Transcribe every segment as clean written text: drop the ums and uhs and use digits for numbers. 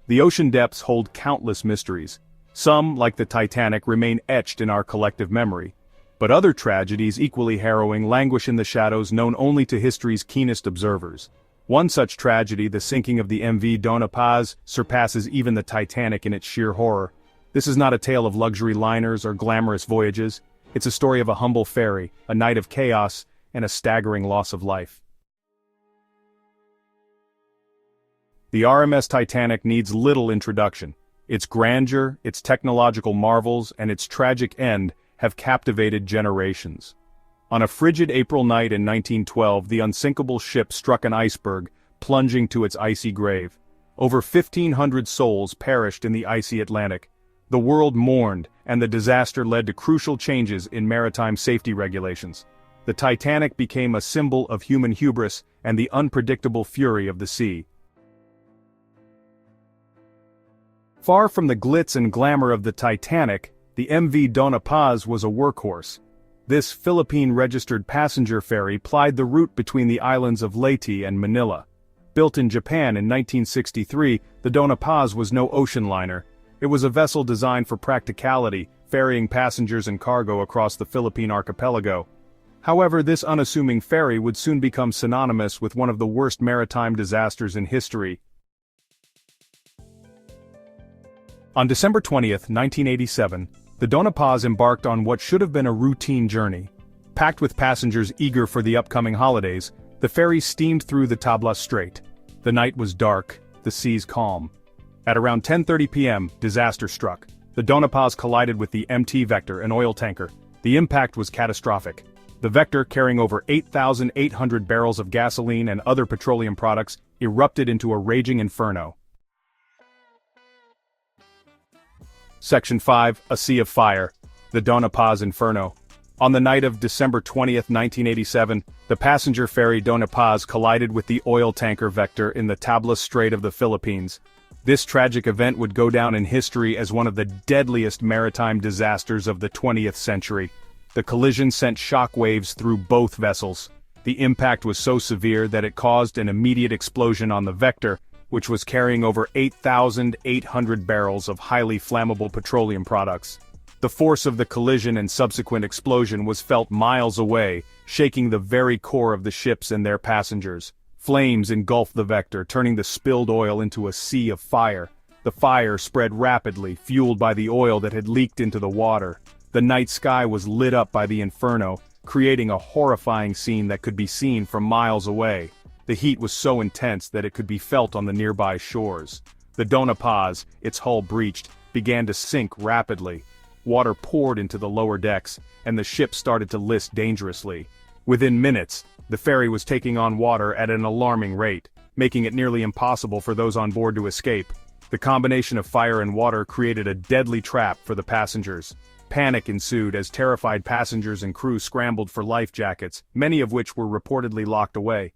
The ocean depths hold countless mysteries. Some, like the Titanic, remain etched in our collective memory. But other tragedies equally harrowing languish in the shadows known only to history's keenest observers. One such tragedy, the sinking of the MV Doña Paz, surpasses even the Titanic in its sheer horror. This is not a tale of luxury liners or glamorous voyages. It's a story of a humble ferry, a night of chaos, and a staggering loss of life. The RMS Titanic needs little introduction. Its grandeur, its technological marvels, and its tragic end have captivated generations. On a frigid April night in 1912, the unsinkable ship struck an iceberg, plunging to its icy grave. Over 1,500 souls perished in the icy Atlantic. The world mourned, and the disaster led to crucial changes in maritime safety regulations. The Titanic became a symbol of human hubris and the unpredictable fury of the sea. Far from the glitz and glamour of the Titanic, the MV Doña Paz was a workhorse. This Philippine-registered passenger ferry plied the route between the islands of Leyte and Manila. Built in Japan in 1963, the Doña Paz was no ocean liner. It was a vessel designed for practicality, ferrying passengers and cargo across the Philippine archipelago. However, this unassuming ferry would soon become synonymous with one of the worst maritime disasters in history. On December 20, 1987, the Doña Paz embarked on what should have been a routine journey. Packed with passengers eager for the upcoming holidays, the ferry steamed through the Tablas Strait. The night was dark, the seas calm. At around 10:30 p.m., disaster struck. The Doña Paz collided with the MT Vector, an oil tanker. The impact was catastrophic. The Vector, carrying over 8,800 barrels of gasoline and other petroleum products, erupted into a raging inferno. Section 5, A Sea of Fire. The Doña Paz Inferno. On the night of December 20, 1987, the passenger ferry Doña Paz collided with the oil tanker Vector in the Tablas Strait of the Philippines. This tragic event would go down in history as one of the deadliest maritime disasters of the 20th century. The collision sent shockwaves through both vessels. The impact was so severe that it caused an immediate explosion on the Vector, which was carrying over 8,800 barrels of highly flammable petroleum products. The force of the collision and subsequent explosion was felt miles away, shaking the very core of the ships and their passengers. Flames engulfed the Vector, turning the spilled oil into a sea of fire. The fire spread rapidly, fueled by the oil that had leaked into the water. The night sky was lit up by the inferno, creating a horrifying scene that could be seen from miles away. The heat was so intense that it could be felt on the nearby shores. The Doña Paz, its hull breached, began to sink rapidly. Water poured into the lower decks, and the ship started to list dangerously. Within minutes, the ferry was taking on water at an alarming rate, making it nearly impossible for those on board to escape. The combination of fire and water created a deadly trap for the passengers. Panic ensued as terrified passengers and crew scrambled for life jackets, many of which were reportedly locked away.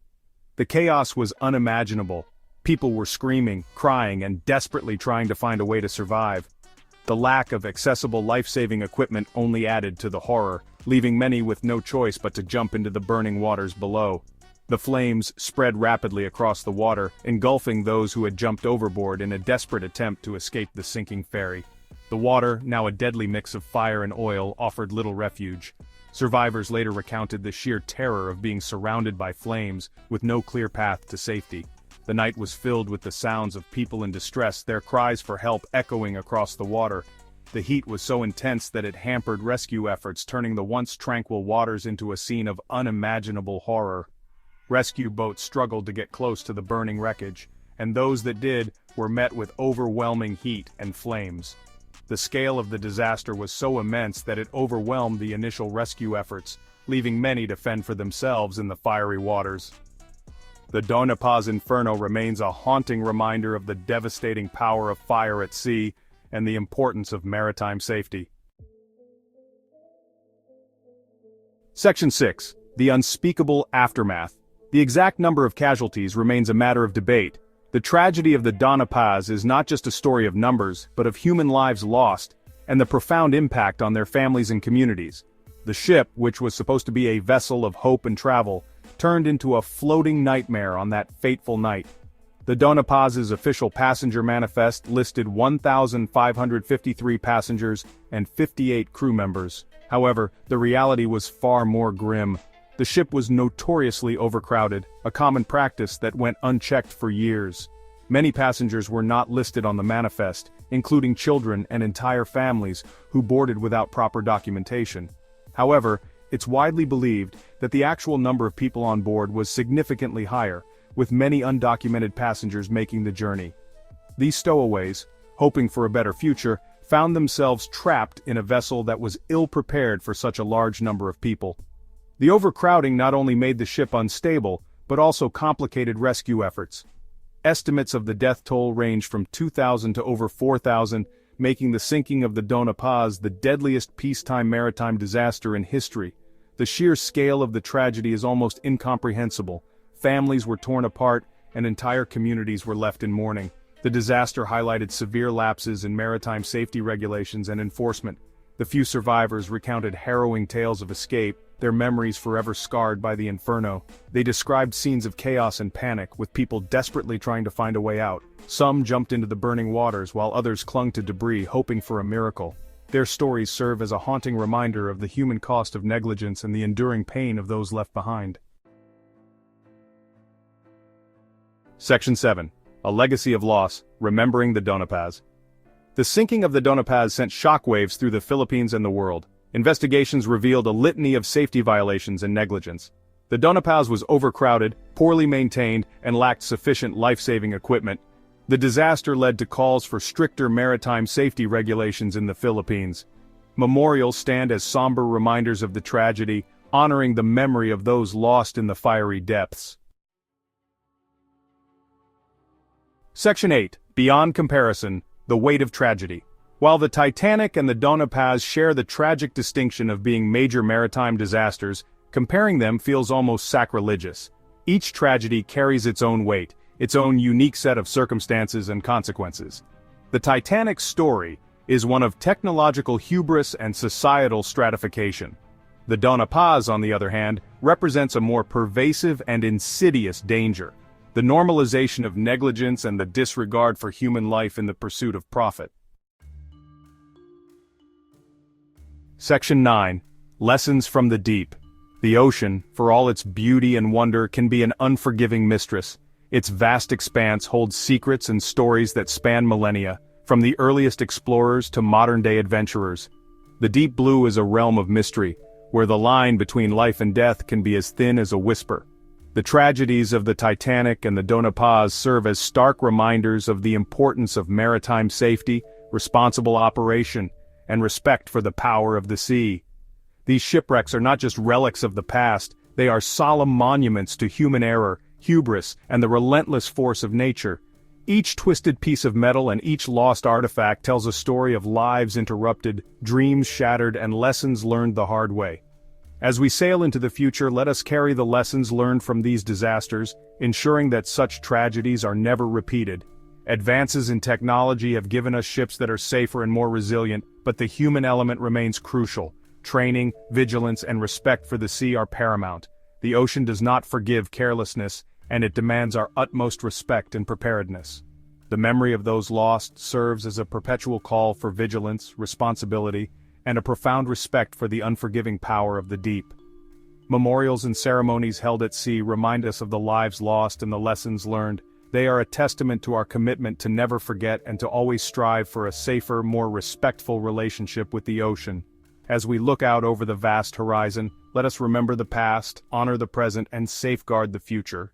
The chaos was unimaginable. People were screaming, crying, and desperately trying to find a way to survive. The lack of accessible life-saving equipment only added to the horror, leaving many with no choice but to jump into the burning waters below. The flames spread rapidly across the water, engulfing those who had jumped overboard in a desperate attempt to escape the sinking ferry. The water, now a deadly mix of fire and oil, offered little refuge. Survivors later recounted the sheer terror of being surrounded by flames, with no clear path to safety. The night was filled with the sounds of people in distress, their cries for help echoing across the water. The heat was so intense that it hampered rescue efforts, turning the once tranquil waters into a scene of unimaginable horror. Rescue boats struggled to get close to the burning wreckage, and those that did were met with overwhelming heat and flames. The scale of the disaster was so immense that it overwhelmed the initial rescue efforts, leaving many to fend for themselves in the fiery waters. The Doña Paz Inferno remains a haunting reminder of the devastating power of fire at sea and the importance of maritime safety. Section 6. The Unspeakable Aftermath. The exact number of casualties remains a matter of debate. The tragedy of the Doña Paz is not just a story of numbers, but of human lives lost, and the profound impact on their families and communities. The ship, which was supposed to be a vessel of hope and travel, turned into a floating nightmare on that fateful night. The Doña Paz's official passenger manifest listed 1,553 passengers and 58 crew members. However, the reality was far more grim. The ship was notoriously overcrowded, a common practice that went unchecked for years. Many passengers were not listed on the manifest, including children and entire families who boarded without proper documentation. However, it's widely believed that the actual number of people on board was significantly higher, with many undocumented passengers making the journey. These stowaways, hoping for a better future, found themselves trapped in a vessel that was ill-prepared for such a large number of people. The overcrowding not only made the ship unstable, but also complicated rescue efforts. Estimates of the death toll range from 2,000 to over 4,000, making the sinking of the Doña Paz the deadliest peacetime maritime disaster in history. The sheer scale of the tragedy is almost incomprehensible. Families were torn apart, and entire communities were left in mourning. The disaster highlighted severe lapses in maritime safety regulations and enforcement. The few survivors recounted harrowing tales of escape, their memories forever scarred by the inferno. They described scenes of chaos and panic, with people desperately trying to find a way out. Some jumped into the burning waters, while others clung to debris, hoping for a miracle. Their stories serve as a haunting reminder of the human cost of negligence and the enduring pain of those left behind. Section 7. A Legacy of Loss, Remembering the Doña Paz. The sinking of the Doña Paz sent shockwaves through the Philippines and the world. Investigations revealed a litany of safety violations and negligence. The Doña Paz was overcrowded, poorly maintained, and lacked sufficient life-saving equipment. The disaster led to calls for stricter maritime safety regulations in the Philippines. Memorials stand as somber reminders of the tragedy, honoring the memory of those lost in the fiery depths. Section 8. Beyond Comparison, The Weight of Tragedy. While the Titanic and the Doña Paz share the tragic distinction of being major maritime disasters, comparing them feels almost sacrilegious. Each tragedy carries its own weight, its own unique set of circumstances and consequences. The Titanic's story is one of technological hubris and societal stratification. The Doña Paz, on the other hand, represents a more pervasive and insidious danger: the normalization of negligence and the disregard for human life in the pursuit of profit. Section 9. Lessons from the Deep. The ocean, for all its beauty and wonder, can be an unforgiving mistress. Its vast expanse holds secrets and stories that span millennia, from the earliest explorers to modern-day adventurers. The deep blue is a realm of mystery, where the line between life and death can be as thin as a whisper. The tragedies of the Titanic and the Doña Paz serve as stark reminders of the importance of maritime safety, responsible operation, and respect for the power of the sea. These shipwrecks are not just relics of the past, they are solemn monuments to human error, hubris, and the relentless force of nature. Each twisted piece of metal and each lost artifact tells a story of lives interrupted, dreams shattered, and lessons learned the hard way. As we sail into the future, let us carry the lessons learned from these disasters, ensuring that such tragedies are never repeated. Advances in technology have given us ships that are safer and more resilient, but the human element remains crucial. Training, vigilance, and respect for the sea are paramount. The ocean does not forgive carelessness, and it demands our utmost respect and preparedness. The memory of those lost serves as a perpetual call for vigilance, responsibility, and a profound respect for the unforgiving power of the deep. Memorials and ceremonies held at sea remind us of the lives lost and the lessons learned. They are a testament to our commitment to never forget and to always strive for a safer, more respectful relationship with the ocean. As we look out over the vast horizon, let us remember the past, honor the present, and safeguard the future.